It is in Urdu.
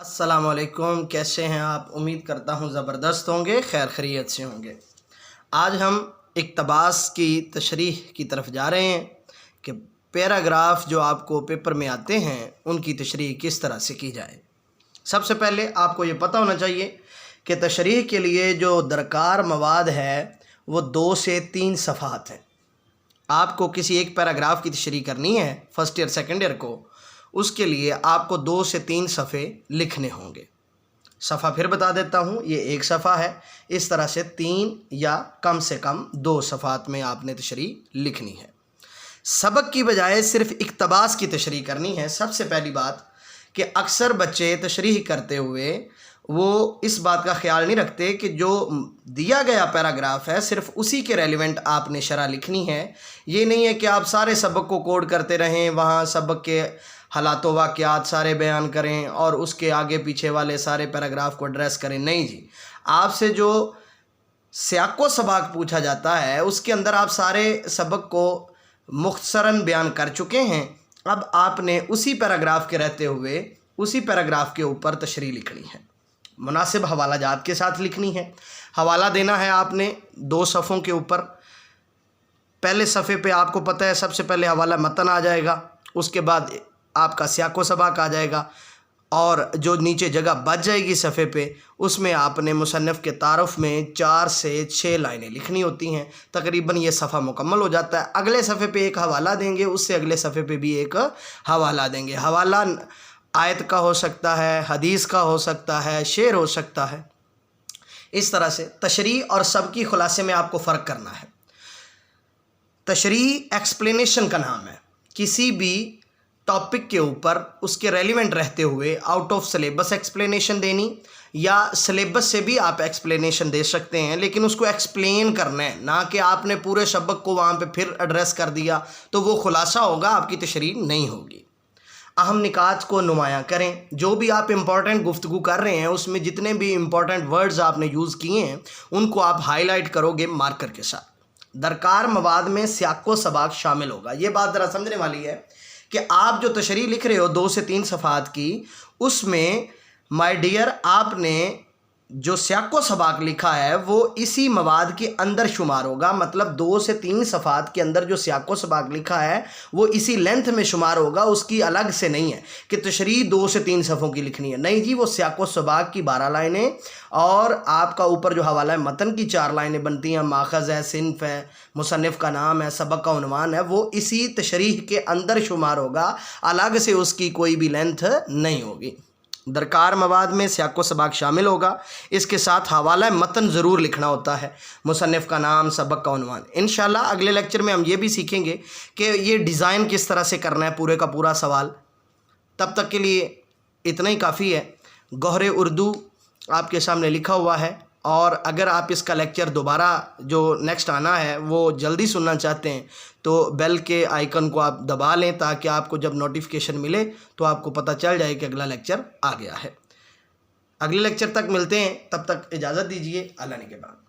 السلام علیکم، کیسے ہیں آپ؟ امید کرتا ہوں زبردست ہوں گے، خیر خیریت سے ہوں گے۔ آج ہم اقتباس کی تشریح کی طرف جا رہے ہیں کہ پیراگراف جو آپ کو پیپر میں آتے ہیں ان کی تشریح کس طرح سے کی جائے۔ سب سے پہلے آپ کو یہ پتہ ہونا چاہیے کہ تشریح کے لیے جو درکار مواد ہے وہ 2 سے 3 صفحات ہیں۔ آپ کو کسی ایک پیراگراف کی تشریح کرنی ہے فرسٹ ایئر سیکنڈ ایئر کو، اس کے لیے آپ کو 2 سے 3 صفحے لکھنے ہوں گے۔ صفحہ پھر بتا دیتا ہوں، یہ ایک صفحہ ہے، اس طرح سے 3 یا کم سے کم 2 صفحات میں آپ نے تشریح لکھنی ہے۔ سبق کی بجائے صرف اقتباس کی تشریح کرنی ہے۔ سب سے پہلی بات کہ اکثر بچے تشریح کرتے ہوئے وہ اس بات کا خیال نہیں رکھتے کہ جو دیا گیا پیراگراف ہے صرف اسی کے ریلیونٹ آپ نے شرح لکھنی ہے۔ یہ نہیں ہے کہ آپ سارے سبق کو کوڈ کرتے رہیں، وہاں سبق کے حالات و واقعات سارے بیان کریں اور اس کے آگے پیچھے والے سارے پیراگراف کو ایڈریس کریں۔ نہیں جی، آپ سے جو سیاق و سباق پوچھا جاتا ہے اس کے اندر آپ سارے سبق کو مختصراً بیان کر چکے ہیں۔ اب آپ نے اسی پیراگراف کے رہتے ہوئے اسی پیراگراف کے اوپر تشریح لکھنی ہے، مناسب حوالہ جات کے ساتھ لکھنی ہے۔ حوالہ دینا ہے آپ نے 2 صفحوں کے اوپر۔ پہلے صفحے پہ آپ کو پتہ ہے سب سے پہلے حوالہ متن آ جائے گا، اس کے بعد آپ کا سیاق و سباق آ جائے گا، اور جو نیچے جگہ بچ جائے گی صفحے پہ اس میں آپ نے مصنف کے تعارف میں 4 سے 6 لائنیں لکھنی ہوتی ہیں۔ تقریباً یہ صفحہ مکمل ہو جاتا ہے۔ اگلے صفحے پہ ایک حوالہ دیں گے، اس سے اگلے صفحے پہ بھی ایک حوالہ دیں گے۔ حوالہ آیت کا ہو سکتا ہے، حدیث کا ہو سکتا ہے، شعر ہو سکتا ہے۔ اس طرح سے تشریح اور سبقی خلاصے میں آپ کو فرق کرنا ہے۔ تشریح ایکسپلینیشن کا نام ہے، کسی بھی ٹاپک کے اوپر اس کے ریلیونٹ رہتے ہوئے آؤٹ آف سلیبس ایکسپلینیشن دینی، یا سلیبس سے بھی آپ ایکسپلینیشن دے سکتے ہیں، لیکن اس کو ایکسپلین کرنا ہے، نہ کہ آپ نے پورے سبق کو وہاں پہ پھر ایڈریس کر دیا تو وہ خلاصہ ہوگا، آپ کی تشریح نہیں ہوگی۔ اہم نکات کو نمایاں کریں۔ جو بھی آپ امپورٹنٹ گفتگو کر رہے ہیں اس میں جتنے بھی امپورٹنٹ ورڈز آپ نے یوز کیے ہیں ان کو آپ ہائی لائٹ کرو گے مارکر کے ساتھ۔ درکار مواد میں سیاق و سباق شامل ہوگا۔ یہ بات ذرا سمجھنے والی ہے کہ آپ جو تشریح لکھ رہے ہو 2 سے 3 صفحات کی، اس میں مائی ڈیئر آپ نے جو سیاق و سباق لکھا ہے وہ اسی مواد کے اندر شمار ہوگا۔ مطلب 2 سے 3 صفحات کے اندر جو سیاق و سباق لکھا ہے وہ اسی لینتھ میں شمار ہوگا، اس کی الگ سے نہیں ہے کہ تشریح 2 سے 3 صفحوں کی لکھنی ہے۔ نہیں جی، وہ سیاق و سباق کی 12 لائنیں اور آپ کا اوپر جو حوالہ ہے متن کی 4 لائنیں بنتی ہیں، ماخذ ہے، صنف ہے، مصنف کا نام ہے، سبق کا عنوان ہے، وہ اسی تشریح کے اندر شمار ہوگا، الگ سے اس کی کوئی بھی لینتھ نہیں ہوگی۔ درکار مواد میں سیاق و سباق شامل ہوگا، اس کے ساتھ حوالہ متن ضرور لکھنا ہوتا ہے، مصنف کا نام، سبق کا عنوان۔ انشاءاللہ اگلے لیکچر میں ہم یہ بھی سیکھیں گے کہ یہ ڈیزائن کس طرح سے کرنا ہے پورے کا پورا سوال۔ تب تک کے لیے اتنا ہی کافی ہے۔ گوہر اردو آپ کے سامنے لکھا ہوا ہے، اور اگر آپ اس کا لیکچر دوبارہ جو نیکسٹ آنا ہے وہ جلدی سننا چاہتے ہیں تو بیل کے آئیکن کو آپ دبا لیں تاکہ آپ کو جب نوٹیفیکیشن ملے تو آپ کو پتہ چل جائے کہ اگلا لیکچر آ گیا ہے۔ اگلے لیکچر تک ملتے ہیں، تب تک اجازت دیجیے، اللہ نے کے بعد۔